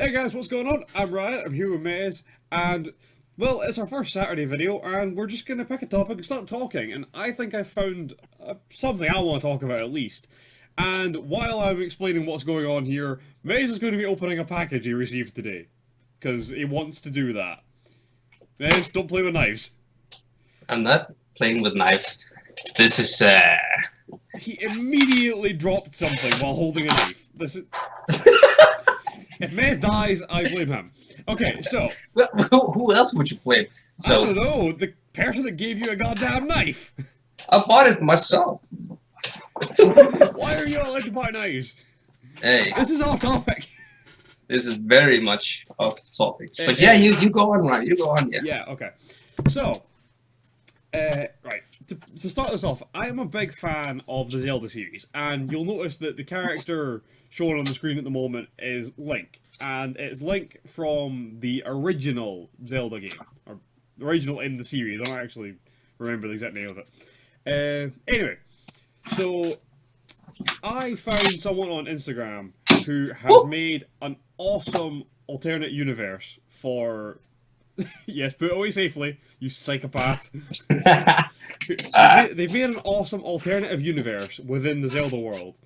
Hey guys, what's going on? I'm Ryan, I'm here with MEZ, and, well, it's our first Saturday video, and we're just going to pick a topic and start talking, and I think I found something I want to talk about at least. And while I'm explaining what's going on here, MEZ is going to be opening a package he received today, because he wants to do that. MEZ, don't play with knives. I'm not playing with knives. This is, He immediately dropped something while holding a knife. This is... If MEZ dies, I blame him. Okay, so... Who else would you blame? So, I don't know, the person that gave you a goddamn knife! I bought it myself. Why are you not allowed to buy knives? Hey, This is off topic! this is very much off topic. But yeah, you go on, Ryan. You go on, yeah. Yeah, okay. So, right, to start this off, I am a big fan of the Zelda series, and you'll notice that the character shown on the screen at the moment is Link, and it's Link from the original Zelda game, or original in the series. I don't actually remember the exact name of it. Anyway, so I found someone on Instagram who has made an awesome alternate universe for... Yes, put it away safely, you psychopath. They've made an awesome alternative universe within the Zelda world,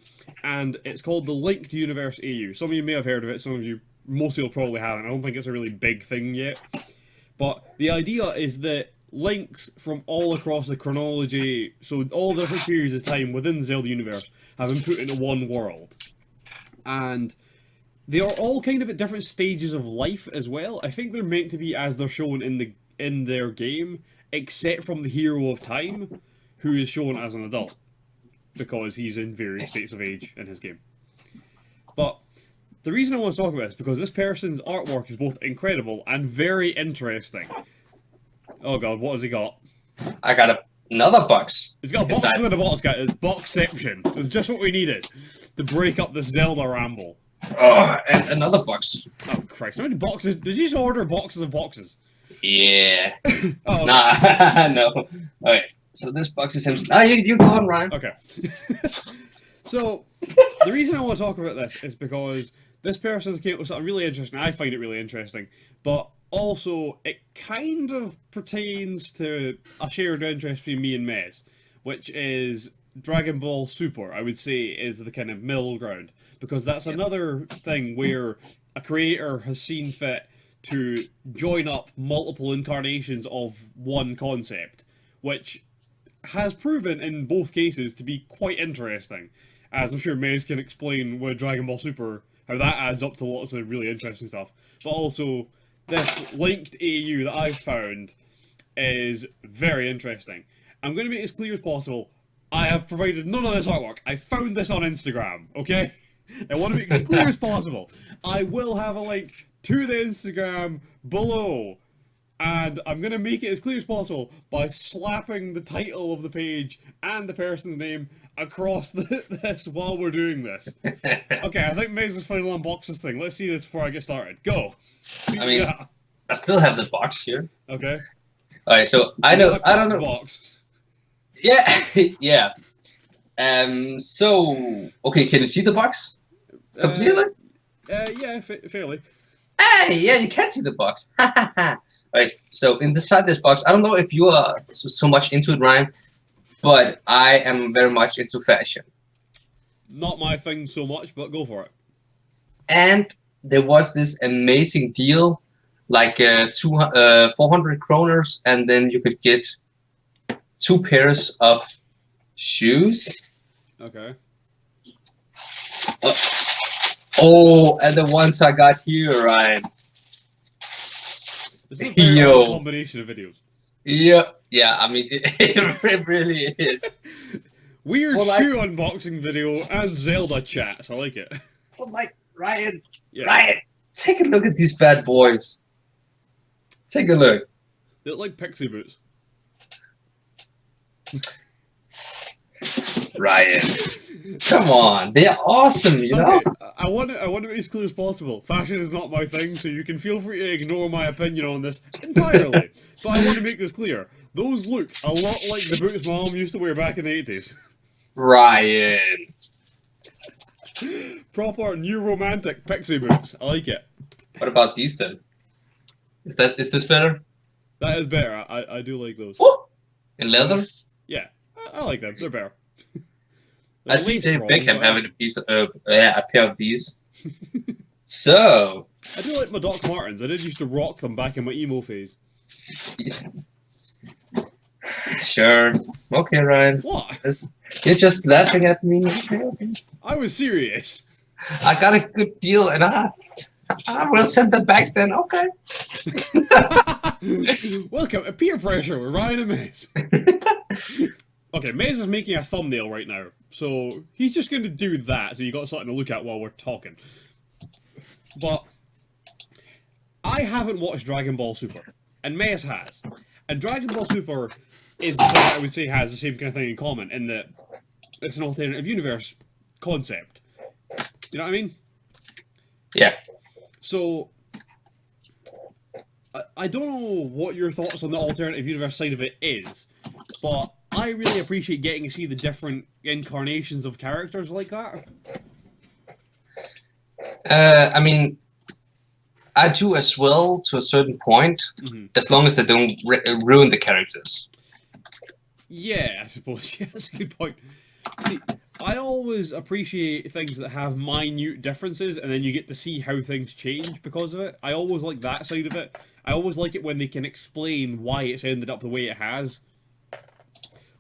and it's called the Linked Universe AU. Some of you may have heard of it, some of you, most people probably haven't. I don't think it's a really big thing yet. But the idea is that links from all across the chronology, so all the different periods of time within the Zelda universe, have been put into one world. And they are all kind of at different stages of life as well. I think they're meant to be as they're shown in their game, except from the hero of time, who is shown as an adult, because he's in various states of age in his game. But the reason I want to talk about this is because this person's artwork is both incredible and very interesting. Oh god, what has he got? I got another box. He's got a box within a box, guys. It's Boxception. It's just what we needed to break up this Zelda ramble. Oh, and another box. Oh Christ, how many boxes? Did you just order boxes of boxes? Yeah. Oh, okay. Nah, no. Alright, so this box is him. Ah, you go on, Ryan. Okay. So, the reason I want to talk about this is because this person's came up with something really interesting. I find it really interesting. But also, it kind of pertains to a shared interest between me and MEZ, which is Dragon Ball Super, I would say, is the kind of middle ground. Because that's another thing where a creator has seen fit to join up multiple incarnations of one concept, which has proven in both cases to be quite interesting. As I'm sure MEZ can explain with Dragon Ball Super, how that adds up to lots of really interesting stuff. But also, this linked AU that I've found is very interesting. I'm going to make it as clear as possible. I have provided none of this artwork. I found this on Instagram, okay? I want to make it as clear as possible. I will have a link to the Instagram below. And I'm going to make it as clear as possible by slapping the title of the page and the person's name across this while we're doing this. Okay, I think MEZ is finally unbox this thing. Let's see this before I get started. Go! I mean, I still have the box here. Okay. Alright, so I don't know. Box. Yeah, yeah. So, okay, can you see the box? Completely? Yeah, fairly. Hey, yeah, you can see the box. Right, so inside this box, I don't know if you are so much into it, Ryan, but I am very much into fashion. Not my thing so much, but go for it. And there was this amazing deal, like 400 kroners, and then you could get 2 pairs of shoes. Okay. Oh, and the ones I got here, Ryan. This is a very odd combination of videos. Yeah, I mean, it really is. Weird shoe unboxing video and Zelda chats, I like it. Well, like, Ryan, take a look at these bad boys. Take a look. They look like pixie boots. Ryan, come on, they're awesome, you know? I want to make it as clear as possible. Fashion is not my thing, so you can feel free to ignore my opinion on this entirely. But I want to make this clear. Those look a lot like the boots my mom used to wear back in the 80s. Ryan. Proper new romantic pixie boots. I like it. What about these then? Is this better? That is better. I do like those. Woo! In leather? Yeah, I like them. They're better. I see Dave Beckham having a pair of these. So I do like my Doc Martens. I did used to rock them back in my emo phase. Sure. Okay, Ryan. What? You're just laughing at me. I was serious. I got a good deal, and I will send them back then. Okay. Welcome to Peer Pressure with Ryan and MEZ. Okay, MEZ is making a thumbnail right now, so he's just going to do that, so you got something to look at while we're talking. But I haven't watched Dragon Ball Super, and MEZ has. And Dragon Ball Super is the thing I would say has the same kind of thing in common, in that it's an alternative universe concept. You know what I mean? Yeah. So, I don't know what your thoughts on the alternative universe side of it is, but I really appreciate getting to see the different incarnations of characters like that. I mean, I do as well to a certain point, as long as they don't ruin the characters. Yeah, I suppose. Yeah, that's a good point. See, I always appreciate things that have minute differences, and then you get to see how things change because of it. I always like that side of it. I always like it when they can explain why it's ended up the way it has.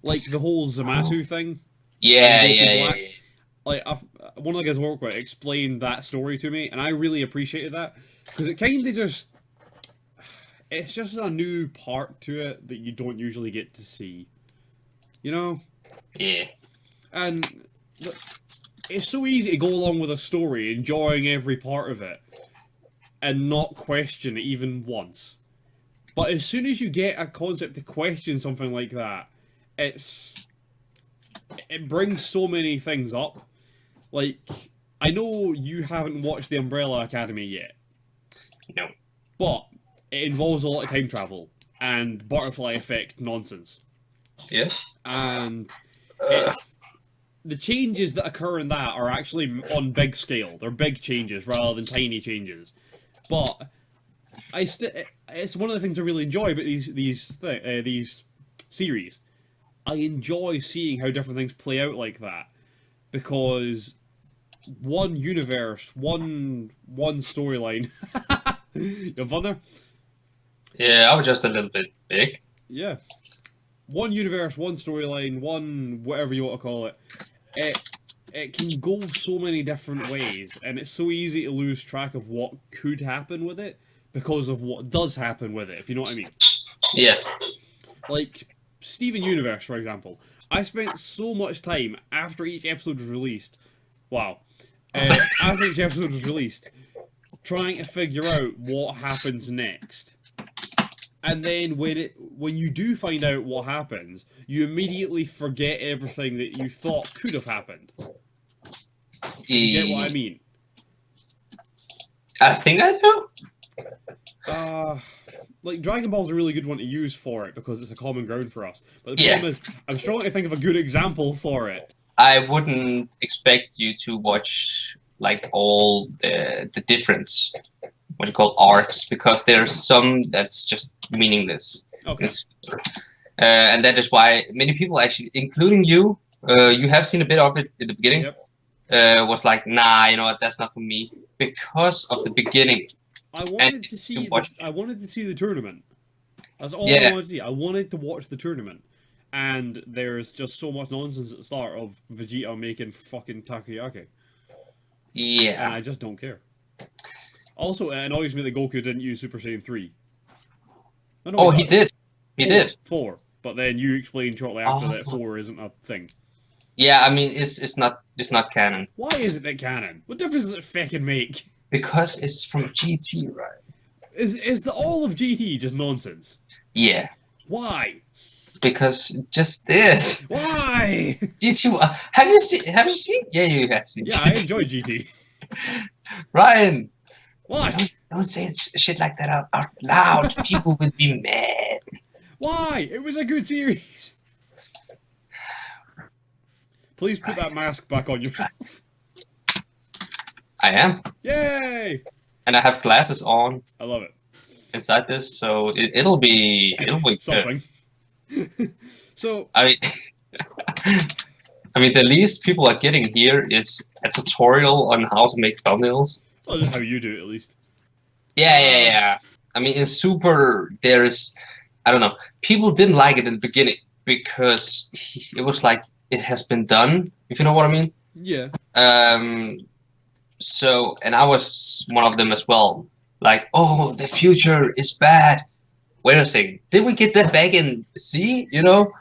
Like the whole Zamasu thing. Yeah. Like, one of the guys I work with explained that story to me, and I really appreciated that. Because it kind of just... It's just a new part to it that you don't usually get to see. You know? Yeah. And it's so easy to go along with a story, enjoying every part of it, and not question it even once. But as soon as you get a concept to question something like that, it brings so many things up. Like, I know you haven't watched The Umbrella Academy yet. No. But it involves a lot of time travel and butterfly effect nonsense. Yeah. And it's... The changes that occur in that are actually on big scale. They're big changes rather than tiny changes. But it's one of the things I really enjoy about these series. I enjoy seeing how different things play out like that, because one universe, one storyline. You have fun there? Yeah, I was just a little bit big. Yeah. One universe, one storyline, one whatever you want to call it. It can go so many different ways, and it's so easy to lose track of what could happen with it because of what does happen with it, if you know what I mean. Yeah. Like, Steven Universe, for example. I spent so much time after each episode was released... Wow. After each episode was released, trying to figure out what happens next. And then when you do find out what happens, you immediately forget everything that you thought could have happened. You get what I mean? I think I do. Like, Dragon Ball's a really good one to use for it, because it's a common ground for us. But the problem is, I'm struggling to think of a good example for it. I wouldn't expect you to watch, like, all the difference, what you call arcs, because there's some that's just meaningless. Okay. And that is why many people actually, including you, you have seen a bit of it in the beginning. Yep. Was like, nah, you know what, that's not for me, because of the beginning. I wanted to see the tournament. That's all I wanted to see. I wanted to watch the tournament. And there's just so much nonsense at the start of Vegeta making fucking takoyaki. Yeah. And I just don't care. Also, it annoys me that Goku didn't use Super Saiyan 3. Oh, he did. He did. 4. But then you explained shortly after that 4 isn't a thing. Yeah, I mean, it's not canon. Why isn't it canon? What difference does it fucking make? Because it's from GT, right? Is the all of GT just nonsense? Yeah. Why? Because it just is. Why? GT. Have you seen? Yeah, you have seen. Yeah, I enjoy GT. Ryan. What? Don't say shit like that out loud. People will be mad. Why? It was a good series. Please put that mask back on yourself. I am. Yay! and I have glasses on I love it. inside this, so it'll be good. Something. So I mean, I mean, the least people are getting here is a tutorial on how to make thumbnails. well, that's how you do it, at least. Yeah. I mean, in Super, I don't know. People didn't like it in the beginning because it was like it has been done. If you know what I mean. Yeah. So, and I was one of them as well. Like, oh, the future is bad. Wait a second. Did we get that back in C? You know.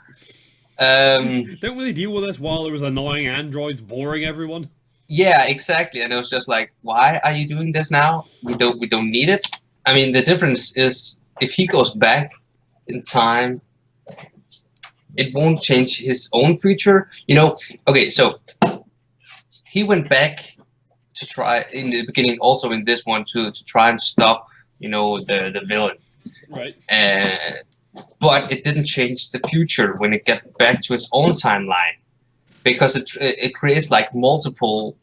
Didn't really deal with this while there was annoying androids boring everyone. Yeah, exactly. And it was just like, why are you doing this now? We don't need it. I mean, the difference is if he goes back in time, it won't change his own future. You know, okay, so he went back to try in the beginning, also in this one, to try and stop, you know, the villain. Right. But it didn't change the future when it got back to its own timeline, because it creates like multiple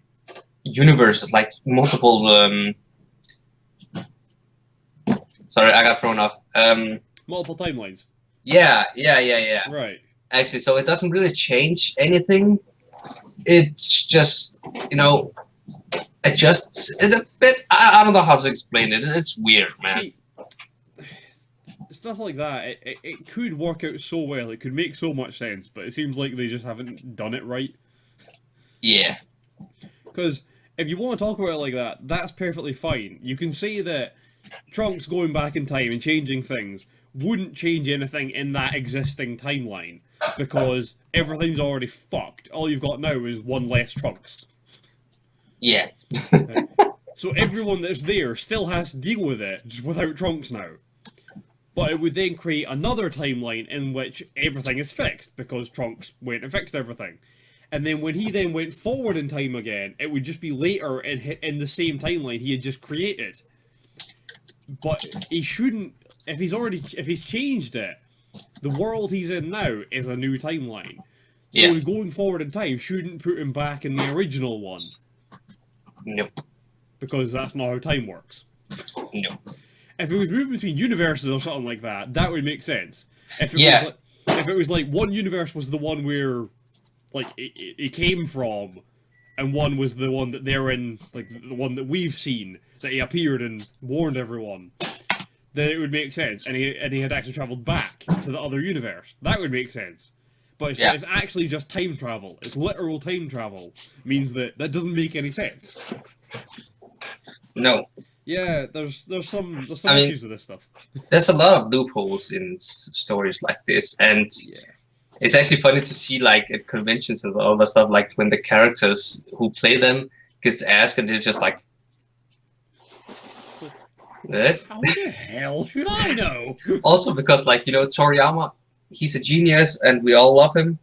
universes, like multiple. Sorry, I got thrown off. Multiple timelines. Yeah. Right. Actually, so it doesn't really change anything. It's just, you know, adjusts it a bit. I don't know how to explain it. It's weird, man. See, stuff like that, it could work out so well. It could make so much sense, but it seems like they just haven't done it right. Yeah. Because if you want to talk about it like that, that's perfectly fine. You can say that Trunks going back in time and changing things wouldn't change anything in that existing timeline, because everything's already fucked. All you've got now is one less Trunks. Yeah. So everyone that's there still has to deal with it, just without Trunks now. But it would then create another timeline in which everything is fixed, because Trunks went and fixed everything. And then when he then went forward in time again, it would just be later in the same timeline he had just created. But he shouldn't, if he's changed it, the world he's in now is a new timeline. So Yeah. going forward in time shouldn't put him back in the original one. Nope. Because that's not how time works. Nope. If it was moving between universes or something like that, that would make sense. If it was like one universe was the one where like it came from, and one was the one that they're in, like the one that we've seen, that he appeared and warned everyone, then it would make sense. And he had actually travelled back to the other universe. That would make sense. But it's actually just time travel. It's literal time travel. Means that doesn't make any sense. No. Yeah, there's some I mean, issues with this stuff. There's a lot of loopholes in stories like this, and it's actually funny to see like at conventions and all that stuff, like when the characters who play them gets asked and they're just like, what? How the hell should I know? Also because, like, you know, Toriyama, he's a genius and we all love him.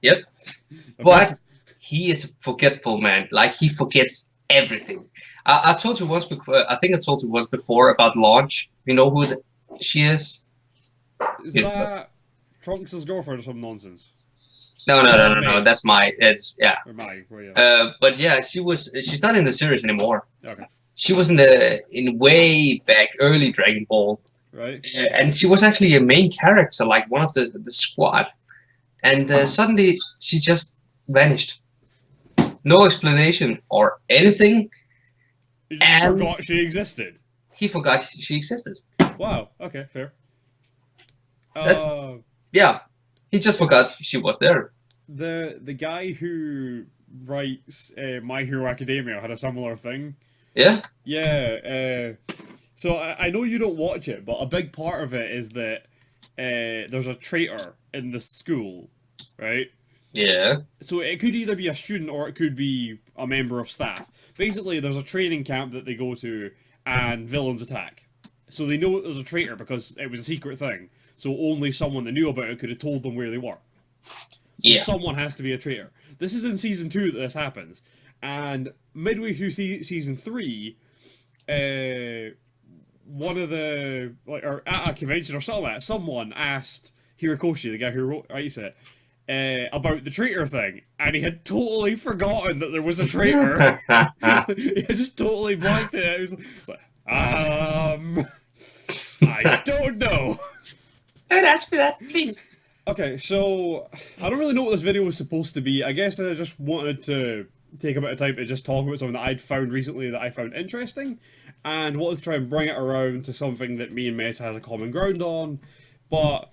Yep. Okay. But he is a forgetful man. Like, he forgets everything. I told you once before, I think I told you once before about Launch. You know who she is? Is that Trunks' girlfriend or some nonsense? No. That's yeah. Or Mai, yeah. But yeah, she's not in the series anymore. Okay. She was in way back early Dragon Ball. Right. And she was actually a main character, like one of the squad. And suddenly she just vanished. No explanation or anything. You just forgot she existed. He forgot she existed. Wow. Okay. Fair. Yeah. He just forgot she was there. The guy who writes My Hero Academia had a similar thing. Yeah. Yeah. So I know you don't watch it, but a big part of it is that there's a traitor in the school, right? Yeah. So it could either be a student or it could be a member of staff. Basically, there's a training camp that they go to, and villains attack. So they know there's a traitor because it was a secret thing. So only someone that knew about it could have told them where they were. So someone has to be a traitor. This is in season 2 that this happens. And midway through season 3, one of or at a convention or something like that, someone asked Hirokoshi, the guy who writes it, about the traitor thing, and he had totally forgotten that there was a traitor. He just totally blanked it. He was like, I don't know. Don't ask me that, please. Okay, so I don't really know what this video was supposed to be. I guess I just wanted to take a bit of time to just talk about something that I'd found recently that I found interesting, and wanted to try and bring it around to something that me and MEZ has a common ground on. But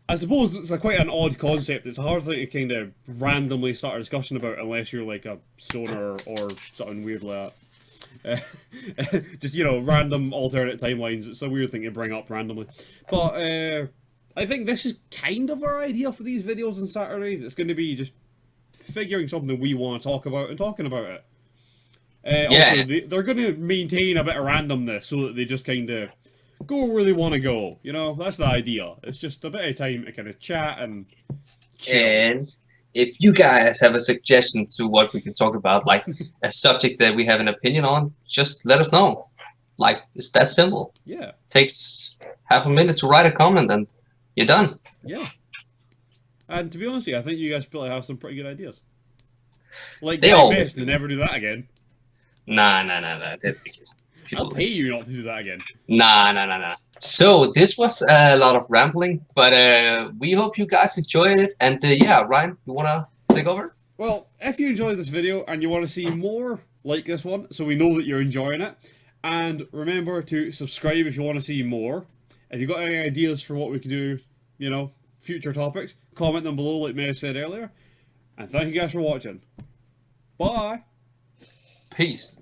I suppose it's quite an odd concept. It's a hard thing to kind of randomly start a discussion about unless you're like a stoner or something weird like that. Just, you know, random alternate timelines. It's a weird thing to bring up randomly. But I think this is kind of our idea for these videos on Saturdays. It's going to be just figuring something we want to talk about and talking about it. Yeah. Also, they're going to maintain a bit of randomness so that they just kind of go where they want to go. You know, that's the idea. It's just a bit of time to kind of chat and chill. And if you guys have a suggestion to what we can talk about, like a subject that we have an opinion on, just let us know. Like, it's that simple. Yeah. Takes half a minute to write a comment and you're done. Yeah. And to be honest with you, I think you guys probably have some pretty good ideas. Like, They get always best do. and never do that again. Nah. I'll pay you not to do that again. Nah. So this was a lot of rambling, but we hope you guys enjoyed it. And yeah, Ryan, you wanna take over? Well, if you enjoyed this video and you want to see more like this one, so we know that you're enjoying it, and remember to subscribe if you want to see more. If you've got any ideas for what we could do, you know, future topics, comment them below like MEZ said earlier. And thank you guys for watching. Bye! Peace.